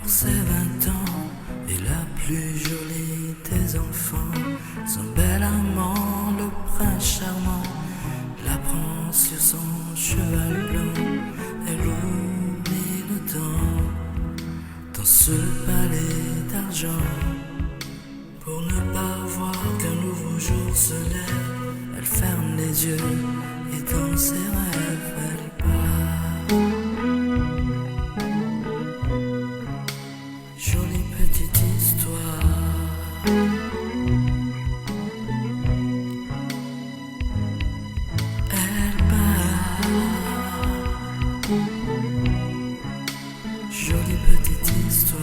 ses 20 ans est la plus jolie des enfants. Son bel amant, le prince charmant, la prend sur son cheval blanc. Elle oublie le temps dans ce palais d'argent. Pour ne pas voir qu'un nouveau jour se lève, elle ferme les yeux et dans ses rêves elle part. Jolie petite histoire. Elle part. Jolie petite histoire.